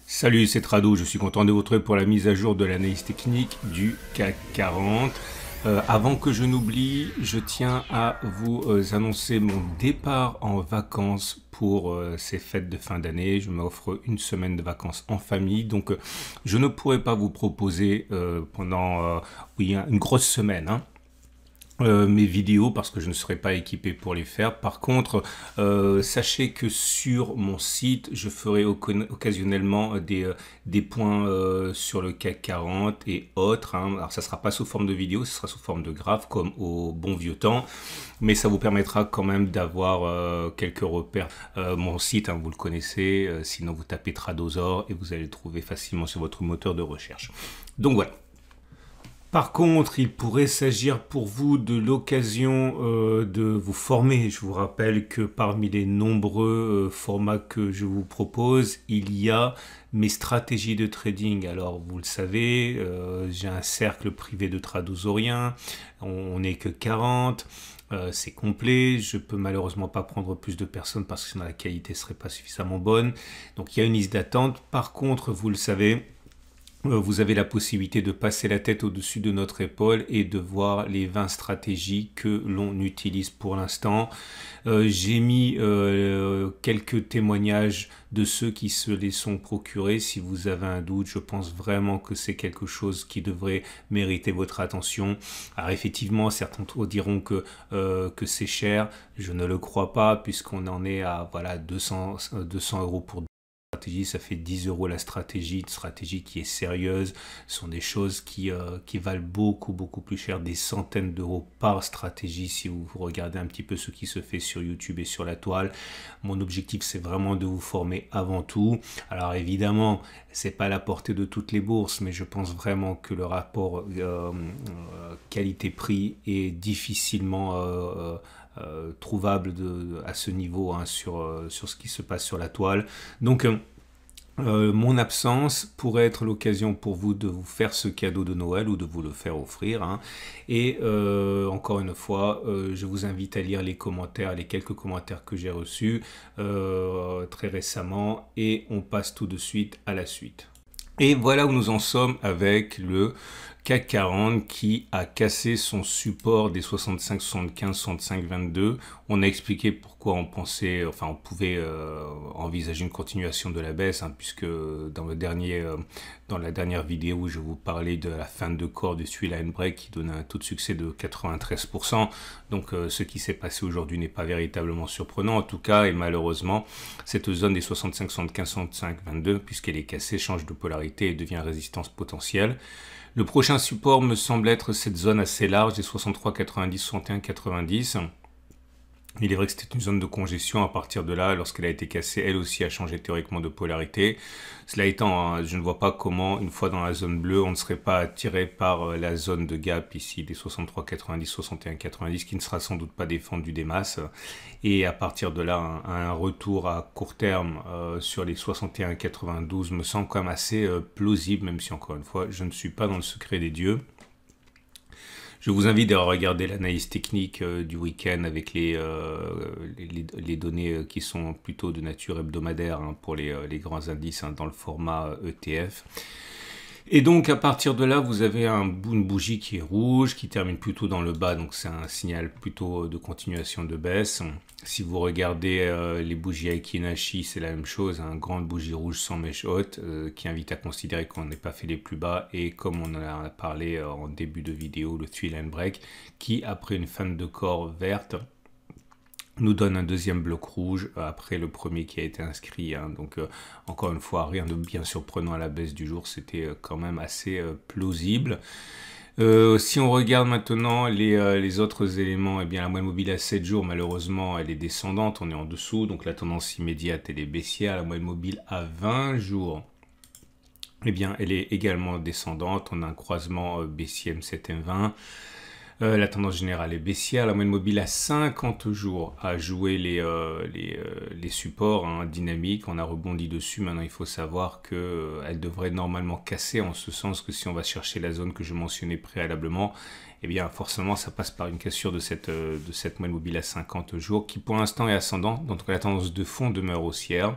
Salut, c'est Trado, je suis content de vous retrouver pour la mise à jour de l'analyse technique du CAC 40. Avant que je n'oublie, je tiens à vous annoncer mon départ en vacances pour ces fêtes de fin d'année. Je m'offre une semaine de vacances en famille, donc je ne pourrai pas vous proposer pendant une grosse semaine, mes vidéos parce que je ne serai pas équipé pour les faire. Par contre, sachez que sur mon site, je ferai occasionnellement des points sur le CAC 40 et autres. Alors, ça sera pas sous forme de vidéo, ce sera sous forme de graphe comme au bon vieux temps. Mais ça vous permettra quand même d'avoir quelques repères. Mon site, vous le connaissez. Sinon, vous tapez Tradosaur et vous allez le trouver facilement sur votre moteur de recherche. Donc voilà. Par contre, il pourrait s'agir pour vous de l'occasion de vous former. Je vous rappelle que parmi les nombreux formats que je vous propose, il y a mes stratégies de trading. Alors, vous le savez, j'ai un cercle privé de tradosauriens. On n'est que 40. C'est complet, je peux malheureusement pas prendre plus de personnes parce que sinon la qualité serait pas suffisamment bonne. Donc il y a une liste d'attente. Par contre, vous le savez, vous avez la possibilité de passer la tête au-dessus de notre épaule et de voir les 20 stratégies que l'on utilise pour l'instant. J'ai mis quelques témoignages de ceux qui se les sont procurés. Si vous avez un doute, je pense vraiment que c'est quelque chose qui devrait mériter votre attention. Alors effectivement, certains diront que c'est cher. Je ne le crois pas puisqu'on en est à 200 € pour stratégie, ça fait 10 € la stratégie, une stratégie qui est sérieuse. Ce sont des choses qui valent beaucoup plus cher, des centaines d'euros par stratégie si vous regardez un petit peu ce qui se fait sur YouTube et sur la toile. Mon objectif, c'est vraiment de vous former avant tout. Alors évidemment, c'est pas à la portée de toutes les bourses, mais je pense vraiment que le rapport qualité-prix est difficilement trouvable à ce niveau sur ce qui se passe sur la toile. Donc mon absence pourrait être l'occasion pour vous de vous faire ce cadeau de Noël ou de vous le faire offrir. Et encore une fois, je vous invite à lire les commentaires, les quelques commentaires que j'ai reçus très récemment, et on passe tout de suite à la suite. Et voilà où nous en sommes avec le CAC 40 qui a cassé son support des 65, 75, 65, 22. On a expliqué pourquoi on pensait, on pouvait envisager une continuation de la baisse, puisque dans la dernière vidéo où je vous parlais de la fin de corps du Three Line Break qui donne un taux de succès de 93%. Donc ce qui s'est passé aujourd'hui n'est pas véritablement surprenant en tout cas, et malheureusement cette zone des 65, 75, 65, 22, puisqu'elle est cassée, change de polarité et devient résistance potentielle. Le prochain support me semble être cette zone assez large des 63, 90, 61, 90. Il est vrai que c'était une zone de congestion. À partir de là, lorsqu'elle a été cassée, elle aussi a changé théoriquement de polarité. Cela étant, je ne vois pas comment, une fois dans la zone bleue, on ne serait pas attiré par la zone de gap ici des 63, 90, 61, 90, qui ne sera sans doute pas défendue des masses. Et à partir de là, un retour à court terme sur les 61, 92 me semble quand même assez plausible, même si encore une fois, je ne suis pas dans le secret des dieux. Je vous invite à regarder l'analyse technique du week-end avec les données qui sont plutôt de nature hebdomadaire pour les grands indices dans le format ETF. Et donc à partir de là, vous avez une bougie qui est rouge, qui termine plutôt dans le bas, donc c'est un signal plutôt de continuation de baisse. Si vous regardez les bougies Aiki-Nashi, c'est la même chose, une grande bougie rouge sans mèche haute qui invite à considérer qu'on n'ait pas fait les plus bas, et comme on en a parlé en début de vidéo, le Three Line Break qui, après une fin de corps verte, nous donne un deuxième bloc rouge après le premier qui a été inscrit. Donc encore une fois, rien de bien surprenant à la baisse du jour, c'était quand même assez plausible. Si on regarde maintenant les autres éléments, eh bien la moyenne mobile à 7 jours, malheureusement, elle est descendante, on est en dessous, donc la tendance immédiate, elle est baissière. La moyenne mobile à 20 jours, eh bien, elle est également descendante, on a un croisement baissier M7 M20. La tendance générale est baissière. La moyenne mobile à 50 jours a joué les supports dynamiques. On a rebondi dessus. Maintenant, il faut savoir qu'elle devrait normalement casser, en ce sens que si on va chercher la zone que je mentionnais préalablement, eh bien forcément ça passe par une cassure de cette moyenne mobile à 50 jours qui pour l'instant est ascendante. Donc la tendance de fond demeure haussière.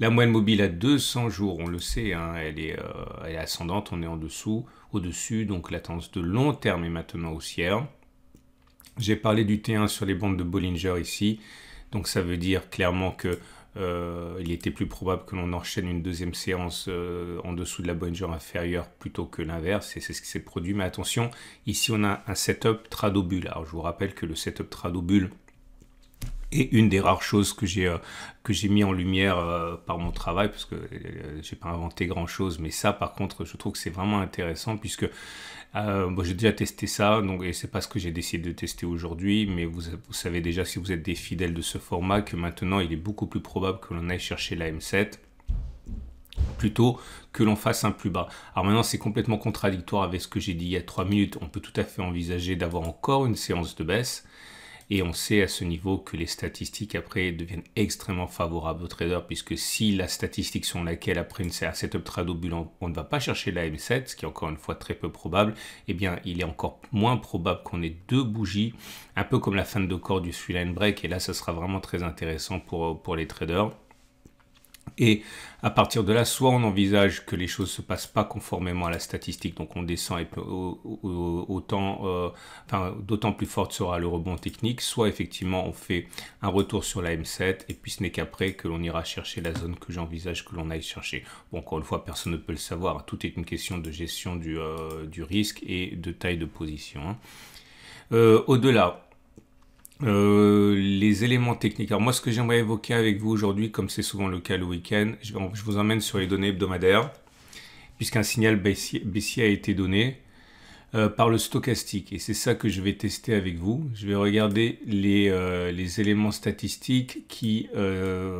La moyenne mobile à 200 jours, on le sait, hein, elle est ascendante, on est en dessous, au-dessus, donc la tendance de long terme est maintenant haussière. J'ai parlé du T1 sur les bandes de Bollinger ici, donc ça veut dire clairement que il était plus probable que l'on enchaîne une deuxième séance en dessous de la Bollinger inférieure plutôt que l'inverse, et c'est ce qui s'est produit. Mais attention, ici on a un setup Tradobull. Alors je vous rappelle que le setup Tradobull est une des rares choses que j'ai mis en lumière par mon travail, parce que j'ai pas inventé grand chose, mais ça par contre je trouve que c'est vraiment intéressant, puisque bon, j'ai déjà testé ça, donc, et c'est pas ce que j'ai décidé de tester aujourd'hui, mais vous savez déjà, si vous êtes des fidèles de ce format, que maintenant il est beaucoup plus probable que l'on aille chercher la M7 plutôt que l'on fasse un plus bas. Alors maintenant c'est complètement contradictoire avec ce que j'ai dit il y a 3 minutes, on peut tout à fait envisager d'avoir encore une séance de baisse. Et on sait à ce niveau que les statistiques après deviennent extrêmement favorables aux traders, puisque si la statistique sur laquelle après un setup Tradobull on ne va pas chercher la M7, ce qui est encore une fois très peu probable, eh bien il est encore moins probable qu'on ait deux bougies, un peu comme la fin de corps du 3-line break, et là ça sera vraiment très intéressant pour les traders. Et à partir de là, soit on envisage que les choses ne se passent pas conformément à la statistique, donc on descend et d'autant plus forte sera le rebond technique, soit effectivement on fait un retour sur la M7 et puis ce n'est qu'après que l'on ira chercher la zone que j'envisage que l'on aille chercher. Bon, encore une fois, personne ne peut le savoir, tout est une question de gestion du risque et de taille de position. Au-delà, les éléments techniques. Alors moi, ce que j'aimerais évoquer avec vous aujourd'hui, comme c'est souvent le cas le week-end, je vous emmène sur les données hebdomadaires, puisqu'un signal baissier a été donné par le stochastique. Et c'est ça que je vais tester avec vous. Je vais regarder les éléments statistiques qui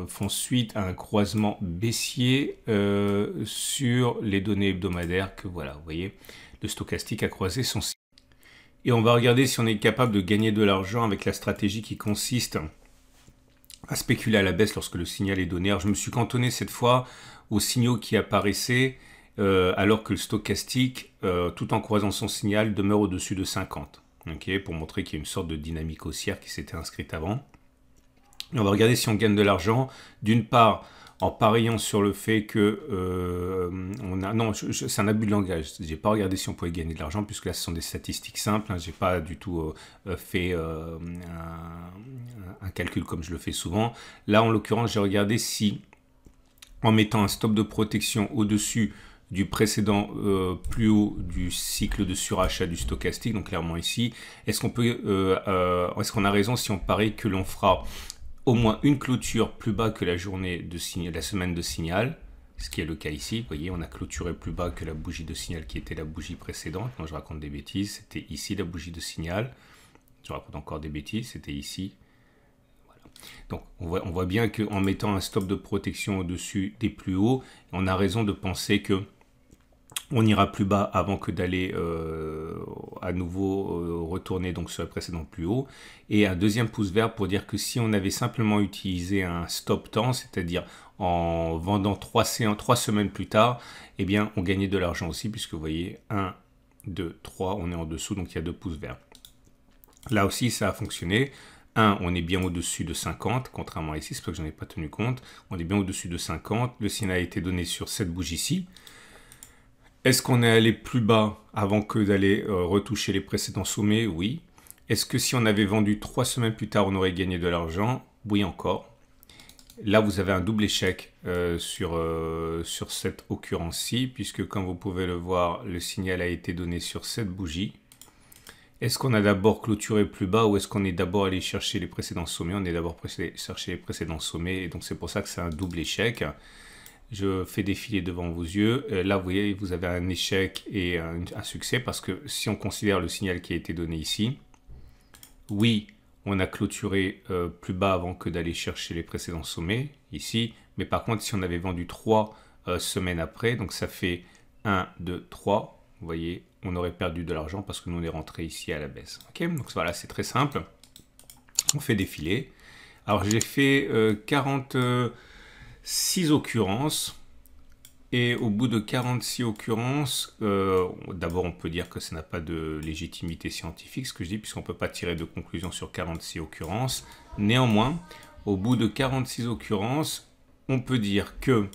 font suite à un croisement baissier sur les données hebdomadaires que voilà, vous voyez, le stochastique a croisé son signal. Et on va regarder si on est capable de gagner de l'argent avec la stratégie qui consiste à spéculer à la baisse lorsque le signal est donné. Alors je me suis cantonné cette fois aux signaux qui apparaissaient alors que le stochastique, tout en croisant son signal, demeure au-dessus de 50. Okay, pour montrer qu'il y a une sorte de dynamique haussière qui s'était inscrite avant. Et on va regarder si on gagne de l'argent. D'une part, en pariant sur le fait que c'est un abus de langage. J'ai pas regardé si on pouvait gagner de l'argent, puisque là ce sont des statistiques simples, hein. J'ai pas du tout fait un calcul comme je le fais souvent. Là en l'occurrence j'ai regardé si, en mettant un stop de protection au-dessus du précédent plus haut du cycle de surachat du stochastique, donc clairement ici, est-ce qu'on a raison si on parie que l'on fera au moins une clôture plus bas que la journée de signal, la semaine de signal, ce qui est le cas ici. Vous voyez, on a clôturé plus bas que la bougie de signal qui était la bougie précédente. Moi, je raconte des bêtises. C'était ici la bougie de signal. Je raconte encore des bêtises. C'était ici. Voilà. Donc, on voit bien qu'en mettant un stop de protection au-dessus des plus hauts, on a raison de penser que on ira plus bas avant que d'aller à nouveau retourner donc sur le précédent plus haut. Et un deuxième pouce vert pour dire que si on avait simplement utilisé un stop temps, c'est-à-dire en vendant 3 semaines plus tard, eh bien on gagnait de l'argent aussi, puisque vous voyez 1, 2, 3, on est en dessous, donc il y a 2 pouces verts. Là aussi ça a fonctionné. 1, on est bien au-dessus de 50, contrairement à ici, c'est pas que j'en ai pas tenu compte. On est bien au-dessus de 50. Le signal a été donné sur cette bougie-ci. Est-ce qu'on est allé plus bas avant que d'aller retoucher les précédents sommets? Oui. Est-ce que si on avait vendu 3 semaines plus tard, on aurait gagné de l'argent? Oui encore. Là, vous avez un double échec sur cette occurrence-ci, puisque comme vous pouvez le voir, le signal a été donné sur cette bougie. Est-ce qu'on a d'abord clôturé plus bas ou est-ce qu'on est d'abord allé chercher les précédents sommets? On est d'abord chercher les précédents sommets, et donc c'est pour ça que c'est un double échec. Je fais défiler devant vos yeux. Là, vous voyez, vous avez un échec et un succès, parce que si on considère le signal qui a été donné ici, oui, on a clôturé plus bas avant que d'aller chercher les précédents sommets, ici. Mais par contre, si on avait vendu 3 semaines après, donc ça fait 1, 2, 3, vous voyez, on aurait perdu de l'argent parce que nous, on est rentré ici à la baisse. Okay, donc voilà, c'est très simple. On fait défiler. Alors, j'ai fait 46 occurrences, et au bout de 46 occurrences, d'abord on peut dire que ça n'a pas de légitimité scientifique, ce que je dis, puisqu'on ne peut pas tirer de conclusion sur 46 occurrences. Néanmoins, au bout de 46 occurrences, on peut dire que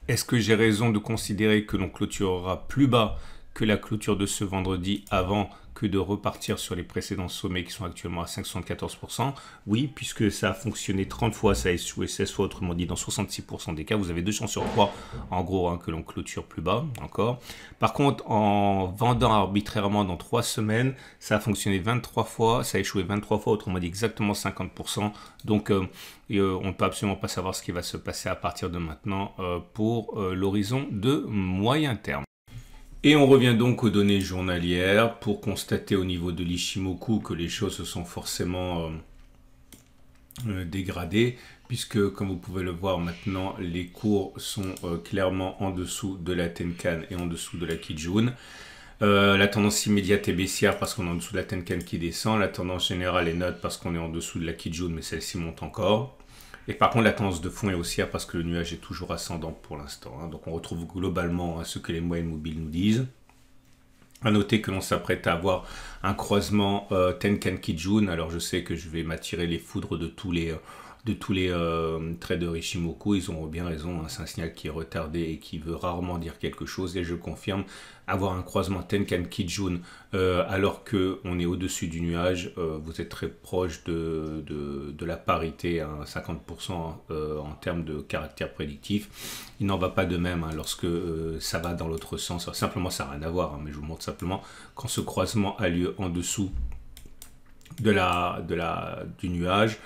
est-ce que j'ai raison de considérer que l'on clôturera plus bas que la clôture de ce vendredi avant que de repartir sur les précédents sommets qui sont actuellement à 5,74%? Oui, puisque ça a fonctionné 30 fois, ça a échoué 16 fois, autrement dit dans 66% des cas, vous avez 2 chances sur 3 en gros que l'on clôture plus bas encore. Par contre, en vendant arbitrairement dans 3 semaines, ça a fonctionné 23 fois, ça a échoué 23 fois, autrement dit exactement 50%. Donc on ne peut absolument pas savoir ce qui va se passer à partir de maintenant pour l'horizon de moyen terme. Et on revient donc aux données journalières pour constater au niveau de l'Ichimoku que les choses se sont forcément dégradées, puisque comme vous pouvez le voir maintenant, les cours sont clairement en dessous de la Tenkan et en dessous de la Kijun. La tendance immédiate est baissière parce qu'on est en dessous de la Tenkan qui descend. La tendance générale est neutre parce qu'on est en dessous de la Kijun, mais celle-ci monte encore. Et par contre, la tendance de fond est haussière parce que le nuage est toujours ascendant pour l'instant. Donc on retrouve globalement ce que les moyennes mobiles nous disent. À noter que l'on s'apprête à avoir un croisement Tenkan Kijun. Alors je sais que je vais m'attirer les foudres de tous les traders Ichimoku. Ils ont bien raison, c'est un signal qui est retardé et qui veut rarement dire quelque chose. Et je confirme, avoir un croisement Tenkan Kijun alors qu'on est au-dessus du nuage, vous êtes très proche de la parité à 50% en termes de caractère prédictif. Il n'en va pas de même lorsque ça va dans l'autre sens. Simplement, ça n'a rien à voir, mais je vous montre simplement quand ce croisement a lieu en dessous du nuage.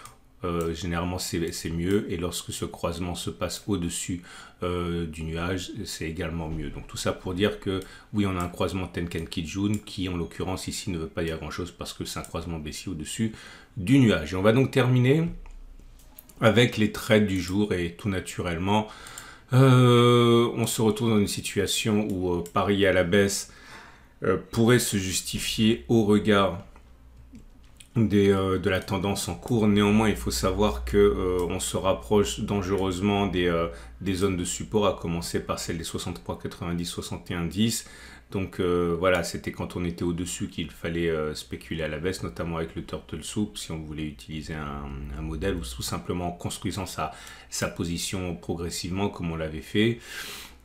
Généralement c'est mieux, et lorsque ce croisement se passe au-dessus du nuage, c'est également mieux. Donc tout ça pour dire que oui, on a un croisement Tenkan Kijun qui en l'occurrence ici ne veut pas dire grand chose parce que c'est un croisement baissier au-dessus du nuage. Et on va donc terminer avec les trades du jour, et tout naturellement on se retrouve dans une situation où parier à la baisse pourrait se justifier au regard de la tendance en cours. Néanmoins, il faut savoir que on se rapproche dangereusement des zones de support, à commencer par celle des 63,90, 61,10. Donc voilà, c'était quand on était au-dessus qu'il fallait spéculer à la baisse, notamment avec le Turtle Soup, si on voulait utiliser un modèle, ou tout simplement en construisant sa position progressivement comme on l'avait fait.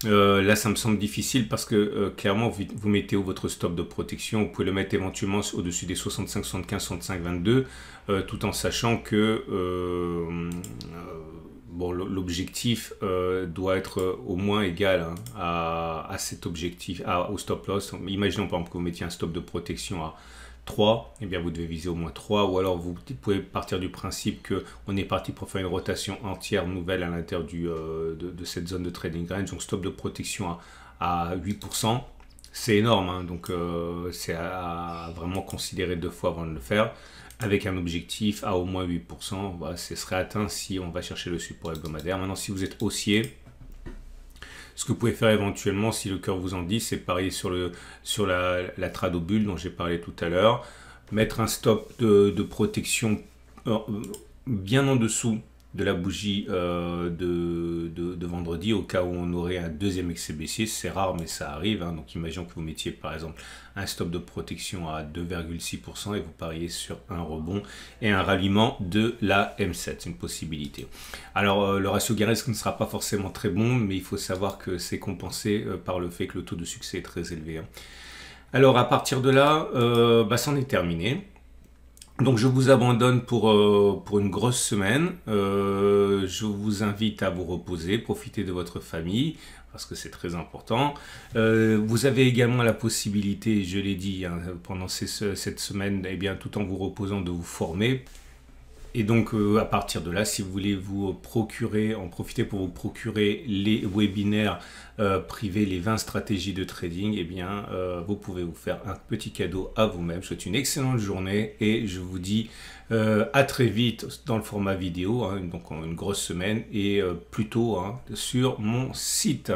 Là, ça me semble difficile parce que clairement, vous mettez où votre stop de protection? Vous pouvez le mettre éventuellement au-dessus des 65, 75, 65, 22, tout en sachant que bon, l'objectif doit être au moins égal à cet objectif, au stop loss. Imaginons par exemple que vous mettiez un stop de protection à 3, et bien vous devez viser au moins 3, ou alors vous pouvez partir du principe qu'on est parti pour faire une rotation entière nouvelle à l'intérieur de cette zone de trading range. Donc stop de protection à 8%, c'est énorme, donc c'est à vraiment considérer 2 fois avant de le faire, avec un objectif à au moins 8%. Voilà, ce serait atteint si on va chercher le support hebdomadaire. Maintenant, si vous êtes haussier, ce que vous pouvez faire éventuellement, si le cœur vous en dit, c'est parier sur la trad aux bulles dont j'ai parlé tout à l'heure, mettre un stop de protection bien en dessous de la bougie de vendredi, au cas où on aurait un deuxième excès baissier. C'est rare, mais ça arrive. Donc imaginons que vous mettiez par exemple un stop de protection à 2,6% et vous pariez sur un rebond et un ralliement de la M7. C'est une possibilité. Alors le ratio gain-risque ne sera pas forcément très bon, mais il faut savoir que c'est compensé par le fait que le taux de succès est très élevé. Alors à partir de là, c'en est terminé. Donc je vous abandonne pour une grosse semaine. Je vous invite à vous reposer, profiter de votre famille, parce que c'est très important. Vous avez également la possibilité, je l'ai dit pendant cette semaine, tout en vous reposant, de vous former. Et donc à partir de là, si vous voulez vous procurer, en profiter pour vous procurer les webinaires privés, les 20 stratégies de trading, vous pouvez vous faire un petit cadeau à vous-même. Je vous souhaite une excellente journée et je vous dis à très vite dans le format vidéo, donc une grosse semaine, et plutôt sur mon site.